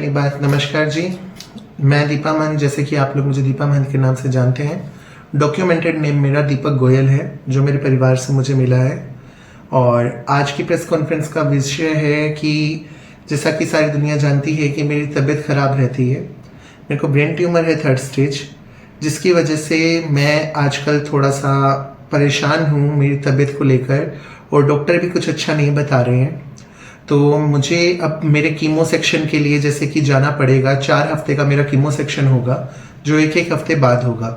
एक बार नमस्कार जी। मैं दीपा महंत, जैसे कि आप लोग मुझे दीपा महंत के नाम से जानते हैं। डॉक्यूमेंटेड नेम मेरा दीपक गोयल है, जो मेरे परिवार से मुझे मिला है। और आज की प्रेस कॉन्फ्रेंस का विषय है कि जैसा कि सारी दुनिया जानती है कि मेरी तबीयत ख़राब रहती है। मेरे को ब्रेन ट्यूमर है 3rd स्टेज, जिसकी वजह से मैं आजकल थोड़ा सा परेशान हूँ मेरी तबीयत को लेकर, और डॉक्टर भी कुछ अच्छा नहीं बता रहे हैं। तो मुझे अब मेरे कीमो सेक्शन के लिए जैसे कि जाना पड़ेगा। 4 हफ्ते का मेरा कीमो सेक्शन होगा, जो एक हफ्ते बाद होगा।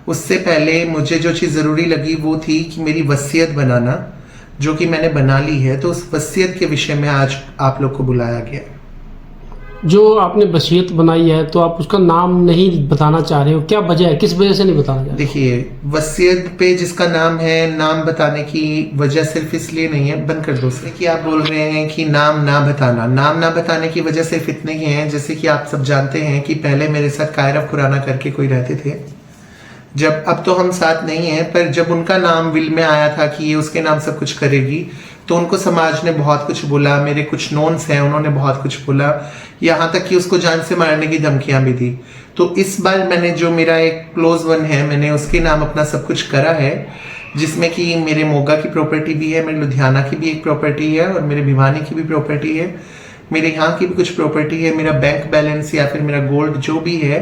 उससे पहले मुझे जो चीज़ ज़रूरी लगी वो थी कि मेरी वसीयत बनाना, जो कि मैंने बना ली है। तो उस वसीयत के विषय में आज आप लोग को बुलाया गया। जो आपने वसीयत बनाई है, तो आप उसका नाम नहीं बताना चाह रहे हो, क्या वजह है, किस वजह से नहीं बताना चाह रहे? देखिए, वसीयत पे जिसका नाम है, नाम बताने की वजह सिर्फ इसलिए नहीं है, बंद कर दो से कि आप बोल रहे हैं कि नाम ना बताना। नाम ना बताने की वजह सिर्फ इतने ही है, जैसे कि आप सब जानते हैं कि पहले मेरे साथ कायरव खुराना करके कोई रहते थे। जब अब तो हम साथ नहीं हैं, पर जब उनका नाम विल में आया था कि ये उसके नाम सब कुछ करेगी, तो उनको समाज ने बहुत कुछ बोला। मेरे कुछ नोन्स हैं, उन्होंने बहुत कुछ बोला, यहाँ तक कि उसको जान से मारने की धमकियां भी दी। तो इस बार मैंने, जो मेरा एक क्लोज वन है, मैंने उसके नाम अपना सब कुछ करा है, जिसमें कि मेरे मोगा की प्रॉपर्टी भी है, मेरे लुधियाना की भी एक प्रॉपर्टी है, और मेरे भिवानी की भी प्रॉपर्टी है, मेरे यहाँ की भी कुछ प्रॉपर्टी है, मेरा बैंक बैलेंस या फिर मेरा गोल्ड जो भी है,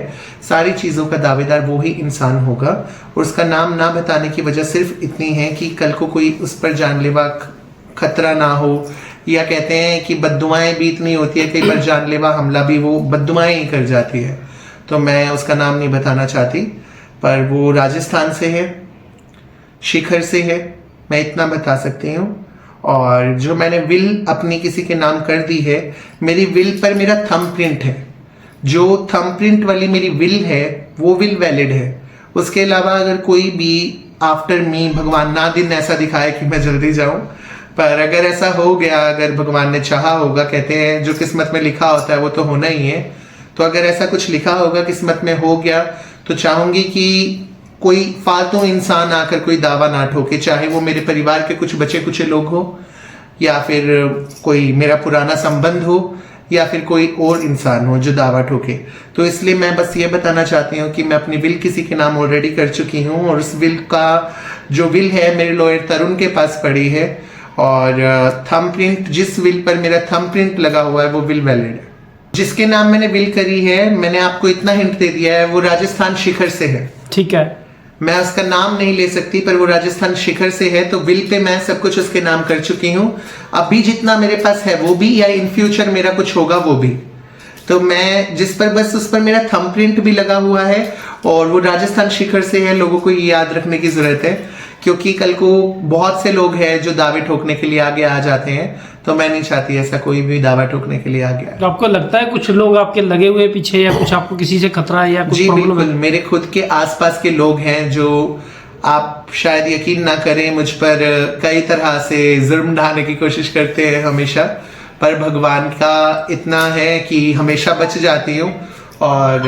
सारी चीज़ों का दावेदार वो ही इंसान होगा। और उसका नाम ना बताने की वजह सिर्फ इतनी है कि कल को कोई उस पर जानलेवा खतरा ना हो, या कहते हैं कि बद्दुआएं भी इतनी होती है, कई बार जानलेवा हमला भी वो बद्दुआएं ही कर जाती है। तो मैं उसका नाम नहीं बताना चाहती, पर वो राजस्थान से है, शिखर से है, मैं इतना बता सकती हूँ। और जो मैंने विल अपनी किसी के नाम कर दी है, मेरी विल पर मेरा थंब प्रिंट है। जो थंब प्रिंट वाली मेरी विल है वो विल वैलिड है। उसके अलावा अगर कोई भी आफ्टर मी, भगवान ना दिन ऐसा दिखाए कि मैं जल्दी जाऊं, पर अगर ऐसा हो गया, अगर भगवान ने चाहा होगा, कहते हैं जो किस्मत में लिखा होता है वो तो होना ही है। तो अगर ऐसा कुछ लिखा होगा, किस्मत में हो गया, तो चाहूंगी कि कोई फालतू इंसान आकर कोई दावा ना ठोके, चाहे वो मेरे परिवार के कुछ बचे कुचे लोग हो, या फिर कोई मेरा पुराना संबंध हो, या फिर कोई और इंसान हो जो दावा ठोके। तो इसलिए मैं बस ये बताना चाहती हूँ कि मैं अपनी विल किसी के नाम ऑलरेडी कर चुकी हूँ, और उस विल का जो विल है मेरे लॉयर तरुण के पास पड़ी है। और थंब प्रिंट, जिस विल पर मेरा थंब प्रिंट लगा हुआ है वो विल वैलिड है। जिसके नाम मैंने विल करी है, मैंने आपको इतना हिंट दे दिया है, वो राजस्थान शिखर से है। ठीक है, मैं उसका नाम नहीं ले सकती, पर वो राजस्थान शिखर से है। तो विल पे मैं सब कुछ उसके नाम कर चुकी हूँ। अभी जितना मेरे पास है वो भी, या इन फ्यूचर मेरा कुछ होगा वो भी। तो मैं जिस पर, बस उस पर मेरा थंब प्रिंट भी लगा हुआ है, और वो राजस्थान शिखर से है। लोगों को ये याद रखने की जरूरत है, क्योंकि कल को बहुत से लोग हैं जो दावे ठोकने के लिए आगे आ जाते हैं। तो मैं नहीं चाहती ऐसा कोई भी दावा ठोकने के लिए आगे आए। तो आपको लगता है कुछ लोग आपके लगे हुए पीछे, या कुछ आपको किसी से खतरा है, या कुछ जी प्रॉब्लम बिल्कुल, है? मेरे खुद के आसपास के लोग हैं जो, आप शायद यकीन ना करें, मुझ पर कई तरह से जुर्म ढाने की कोशिश करते हैं हमेशा, पर भगवान का इतना है कि हमेशा बच जाती हूँ। और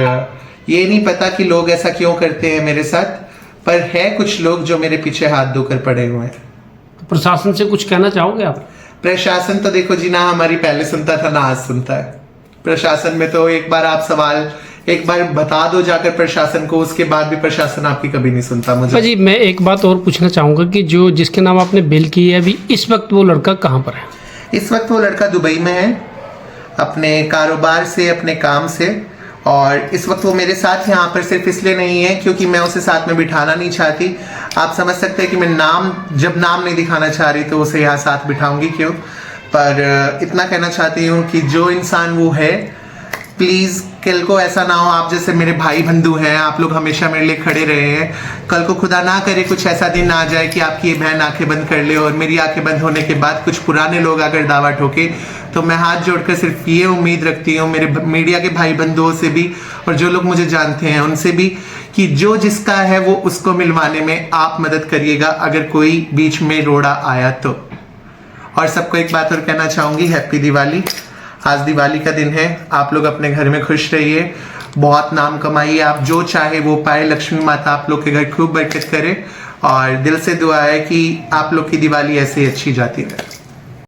ये नहीं पता कि लोग ऐसा क्यों करते हैं मेरे साथ, पर है कुछ लोग जो मेरे पीछे हाथ धोकर पड़े हुए हैं। तो प्रशासन से कुछ कहना चाहोगे आप? प्रशासन तो देखो जी, ना हमारी पहले सुनता था ना आज सुनता है। प्रशासन में तो एक बार आप सवाल एक बार बता दो जाकर प्रशासन को, उसके बाद भी प्रशासन आपकी कभी नहीं सुनता। मुझे जी, मैं एक बात और पूछना चाहूंगा कि जो जिसके नाम आपने बिल की है अभी, इस वक्त वो लड़का कहाँ पर है? इस वक्त वो लड़का दुबई में है, अपने कारोबार से, अपने काम से। और इस वक्त वो मेरे साथ यहाँ पर सिर्फ इसलिए नहीं है क्योंकि मैं उसे साथ में बिठाना नहीं चाहती। आप समझ सकते हैं कि मैं जब नाम नहीं दिखाना चाह रही तो उसे यहाँ साथ बिठाऊंगी क्यों। पर इतना कहना चाहती हूँ कि जो इंसान वो है, प्लीज़ कल को ऐसा ना हो, आप जैसे मेरे भाई बंधु हैं, आप लोग हमेशा मेरे लिए खड़े रहे हैं, कल को खुदा ना करे कुछ ऐसा दिन आ जाए कि आपकी ये बहन आंखें बंद कर ले, और मेरी आंखें बंद होने के बाद कुछ पुराने लोग अगर दावा ठोके, तो मैं हाथ जोड़कर सिर्फ ये उम्मीद रखती हूँ मेरे मीडिया के भाई बंधुओं से भी, और जो लोग मुझे जानते हैं उनसे भी, कि जो जिसका है वो उसको मिलवाने में आप मदद करिएगा, अगर कोई बीच में रोड़ा आया तो। और सबको एक बात और कहना चाहूँगी, हैप्पी दिवाली। आज दिवाली का दिन है, आप लोग अपने घर में खुश रहिए, बहुत नाम कमाइए, आप जो चाहे वो पाए, लक्ष्मी माता आप लोग के घर खूब बरकत करे, और दिल से दुआ है कि आप लोग की दिवाली ऐसे ही अच्छी जाती रहे।